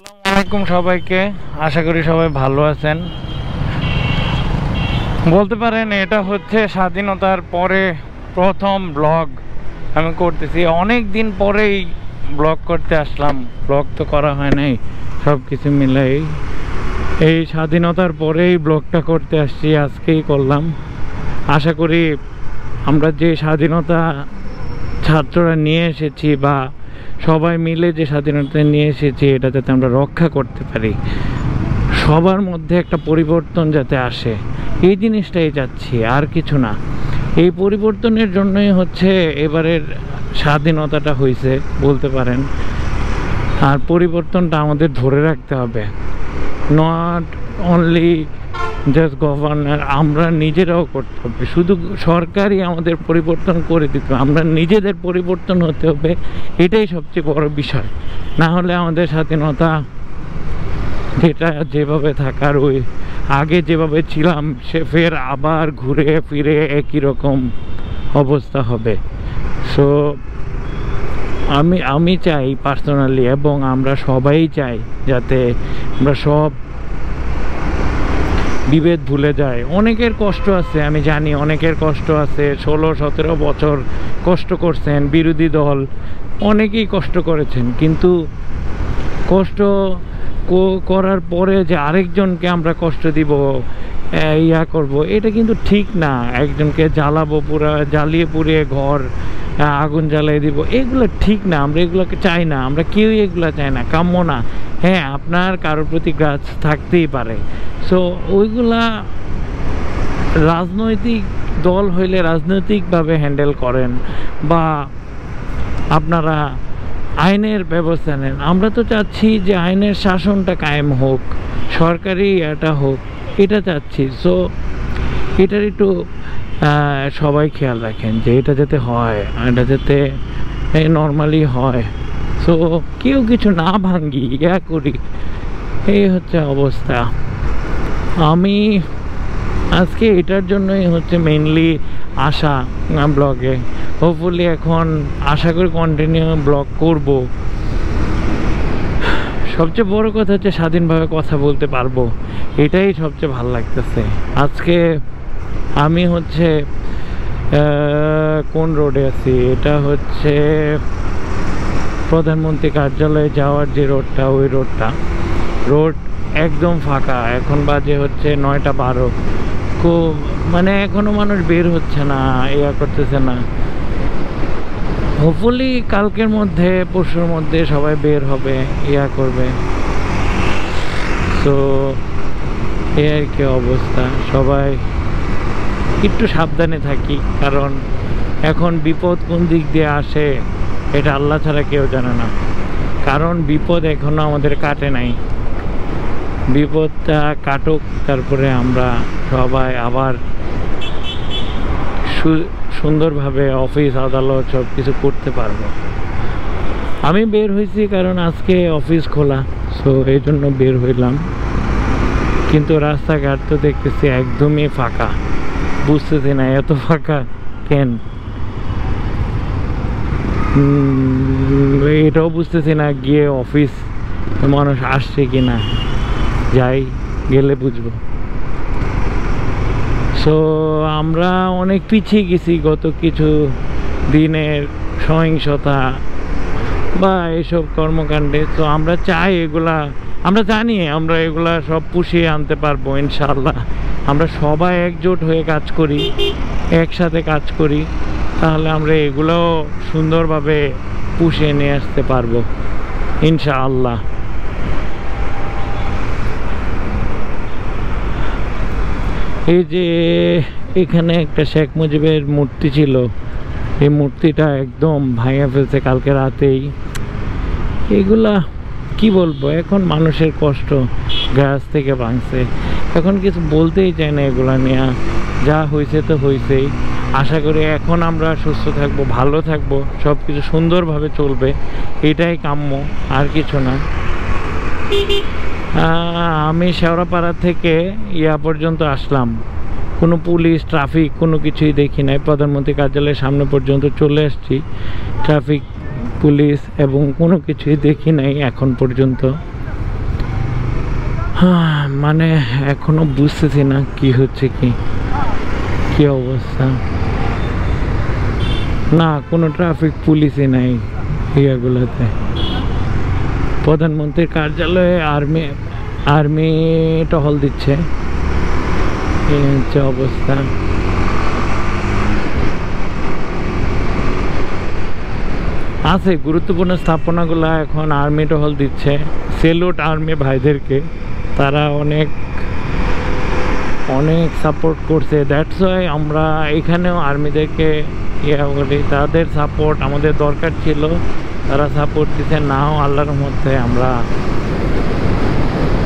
আসসালামু আলাইকুম সবাইকে। আশা করি সবাই ভালো আছেন। বলতে পারেন এটা হচ্ছে স্বাধীনতার পরে প্রথম ব্লগ আমি করতেছি। অনেক দিন পরেই ব্লগ করতে আসলাম। ব্লগ তো করা হয় নাই, সব কিছু মিলাই এই স্বাধীনতার পরেই ব্লগটা করতে আসছি। আজকেই করলাম। আশা করি আমরা যে স্বাধীনতা ছাত্ররা নিয়ে এসেছি বা সবাই মিলে যে স্বাধীনতা নিয়ে এসেছি এটা যাতে আমরা রক্ষা করতে পারি, সবার মধ্যে একটা পরিবর্তন যাতে আসে, এই জিনিসটাই চাচ্ছি, আর কিছু না। এই পরিবর্তনের জন্যই হচ্ছে এবারের স্বাধীনতাটা হয়েছে বলতে পারেন। আর পরিবর্তনটা আমাদের ধরে রাখতে হবে, নট অনলি জাস্ট গভর্নর, আমরা নিজেরাও করতে হবে। শুধু সরকারই আমাদের পরিবর্তন করে দিতে হবে, আমরা নিজেদের পরিবর্তন হতে হবে। এটাই সবচেয়ে বড় বিষয়। না হলে আমাদের স্বাধীনতা যেটা যেভাবে থাকার ওই আগে যেভাবে ছিলাম সে ফের আবার ঘুরে ফিরে একই রকম অবস্থা হবে। সো আমি চাই পার্সোনালি, এবং আমরা সবাই চাই যাতে আমরা সব বিভেদ ভুলে যায়। অনেকের কষ্ট আছে, আমি জানি অনেকের কষ্ট আছে। 16-17 বছর কষ্ট করছেন বিরোধী দল, অনেকেই কষ্ট করেছেন, কিন্তু কষ্ট করার পরে যে আরেকজনকে আমরা কষ্ট দিব, ইয়া করব, এটা কিন্তু ঠিক না। একজনকে জ্বালাবো, জ্বালিয়ে পুড়িয়ে ঘর আগুন জ্বালিয়ে দিব, এগুলো ঠিক না। আমরা এগুলোকে চাই না, আমরা কেউই এগুলো চাই না, কাম্য না। হ্যাঁ, আপনার কারোর প্রতি গাছ থাকতেই পারে। সো ওইগুলা রাজনৈতিক দল হইলে রাজনৈতিকভাবে হ্যান্ডেল করেন, বা আপনারা আইনের ব্যবস্থা নেন। আমরা তো চাচ্ছি যে আইনের শাসনটা কায়েম হোক, সরকারি এটা হোক, এটা চাচ্ছি। সো এটার একটু সবাই খেয়াল রাখেন যে এটা যাতে হয়, এটা যাতে নর্মালি হয়। সো কেউ কিছু না ভাঙ্গি, ইয়া করি, এই হচ্ছে অবস্থা। আমি আজকে এটার জন্যই হচ্ছে মেইনলি আসা ব্লগে। হোপফুলি এখন আশা করি কন্টিনিউ ব্লগ করব। সবচেয়ে বড় কথা হচ্ছে স্বাধীনভাবে কথা বলতে পারবো, এটাই সবচেয়ে ভালো লাগতেছে। আজকে আমি হচ্ছে কোন রোডে আছি, এটা হচ্ছে প্রধানমন্ত্রী কার্যালয়ে যাওয়ার যে রোডটা, ওই রোড একদম ফাঁকা। এখন বাজে হচ্ছে 9:12। খুব মানে এখনো মানুষ বের হচ্ছে না, ইয়া করতেছে না। হোপফুলি কালকের মধ্যে পরশুর মধ্যে সবাই বের হবে, ইয়া করবে। তো এই আর কি অবস্থা। সবাই একটু সাবধানে থাকি, কারণ এখন বিপদ কোন দিক দিয়ে আসে এটা আল্লাহ ছাড়া কেউ জানে না। কারণ বিপদ এখনো আমাদের কাটে নাই, বিপদটা কাটুক, তারপরে আমরা সবাই আবার সুন্দরভাবে অফিস আদালত সব কিছু করতে পারবো। আমি বের হয়েছি কারণ আজকে অফিস খোলা, সো এই জন্য বের হইলাম। কিন্তু রাস্তাঘাট তো দেখতেছি একদমই ফাঁকা, বুঝতেছি না এত ফাঁকা কেন। এটাও বুঝতেছি না গিয়ে অফিস মানুষ আসছে কিনা, যাই গেলে বুঝবো। সো আমরা অনেক পিছিয়ে গেছি গত কিছু দিনের সহিংসতা বা এসব কর্মকাণ্ডে। তো আমরা চাই এগুলা, আমরা জানি আমরা এগুলা সব পুষিয়ে আনতে পারবো ইনশাআল্লাহ। আমরা সবাই একজোট হয়ে কাজ করি, একসাথে কাজ করি, তাহলে আমরা এগুলোও সুন্দরভাবে পুষিয়ে নিয়ে আসতে পারবো ইনশাআল্লাহ। এই যে এখানে একটা শেখ মুজিবের মূর্তি ছিল, এই মূর্তিটা একদম ভাঙে ফেলছে কালকে রাতেই। এগুলা কি বলবো, এখন মানুষের কষ্ট গাছ থেকে ভাঙছে, এখন কিছু বলতেই চাই না এগুলা নিয়ে। যা হয়েছে তো হয়েছেই। আশা করি এখন আমরা সুস্থ থাকবো, ভালো থাকবো, সব কিছু সুন্দরভাবে চলবে, এটাই কাম্য, আর কিছু না। আমি শেওড়াপাড়া থেকে ইয়া পর্যন্ত আসলাম, কোনো পুলিশ ট্রাফিক কোনো কিছুই দেখি নাই। প্রধানমন্ত্রী কার্যালয়ের সামনে পর্যন্ত চলে আসছি, ট্রাফিক পুলিশ এবং কোনো কিছুই দেখি নাই এখন পর্যন্ত। মানে এখনো বুঝতেছি না কি হচ্ছে, কি অবস্থা। না, কোনো ট্রাফিক পুলিশই নাই ইয়াগুলোতে। প্রধানমন্ত্রীর কার্যালয়ে আর্মি টহল দিচ্ছে, এই হচ্ছে অবস্থা। আছে গুরুত্বপূর্ণ স্থাপনাগুলো এখন আর্মি টহল দিচ্ছে। সেলুট আর্মি ভাইদেরকে, তারা অনেক সাপোর্ট করছে। দ্যাটস ওয়াই আমরা এখানেও আর্মিদেরকে ইয়া করি, তাদের সাপোর্ট আমাদের দরকার ছিল, তারা সাপোর্ট দিচ্ছে। নাও আল্লাহর মধ্যে আমরা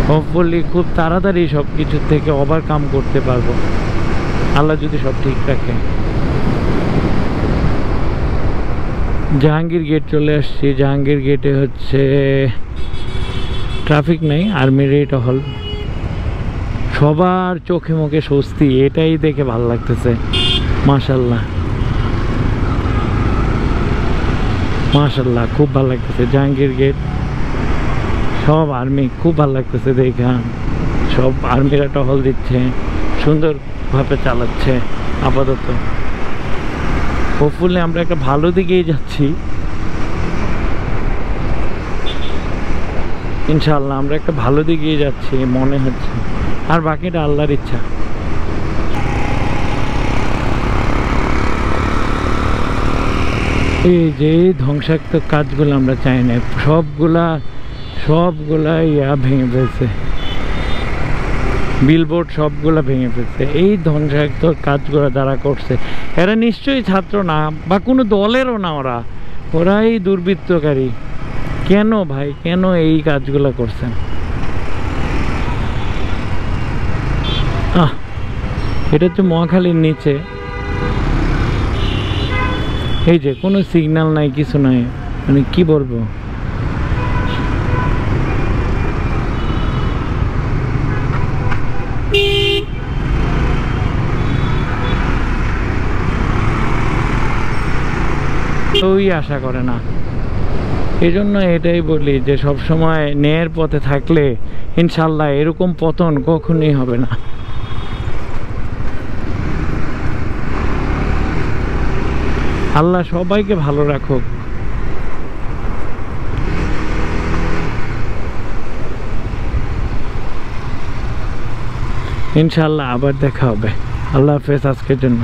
হোপফুলি খুব তাড়াতাড়ি সব কিছুর থেকে ওভারকাম করতে পারবো, আল্লাহ যদি সব ঠিক রাখে। জাহাঙ্গীর গেট চলে আসছি। জাহাঙ্গীর গেটে হচ্ছে ট্রাফিক নেই, আর্মির টহল। সবার চোখে মুখে স্বস্তি, এটাই দেখে ভালো লাগতেছে। মাশাল্লাহ মাশাল্লাহ, খুব ভালো লাগতেছে। জাহাঙ্গীর গেট সব আর্মি, খুব ভালো লাগতেছে দেখা। সব আর্মিরা টহল দিচ্ছে, সুন্দরভাবে চালাচ্ছে আপাতত। হোপফুলি আমরা একটা ভালো দিকেই যাচ্ছি, ইনশাআল্লাহ আমরা একটা ভালো দিকেই যাচ্ছি মনে হচ্ছে। আর বাকিটা আল্লাহর ইচ্ছা। এই যে ধ্বংসাত্মক কাজগুলো আমরা চাই না, সবগুলা ইয়া ভেঙে ফেলছে, বিলবোর্ড সবগুলা ভেঙে ফেলছে। এই ধ্বংসাত্মক কাজগুলো যারা করছে এরা নিশ্চয়ই ছাত্র না, বা কোনো দলেরও না, ওরাই দুর্বৃত্তকারী। কেন ভাই, কেন এই কাজগুলো করছেন? এটা হচ্ছে মহাখালীর নিচে। এই যে কোনো সিগন্যাল নাই, কিছু নাই, মানে কি বলবো। ওই আশা করে না। এই জন্য এটাই বলি যে সবসময় ন্যায়ের পথে থাকলে ইনশাল্লাহ এরকম পতন কখনোই হবে না। আল্লাহ সবাইকে ভালো রাখুক। ইনশাল্লাহ আবার দেখা হবে। আল্লাহ হাফেজ আজকের জন্য।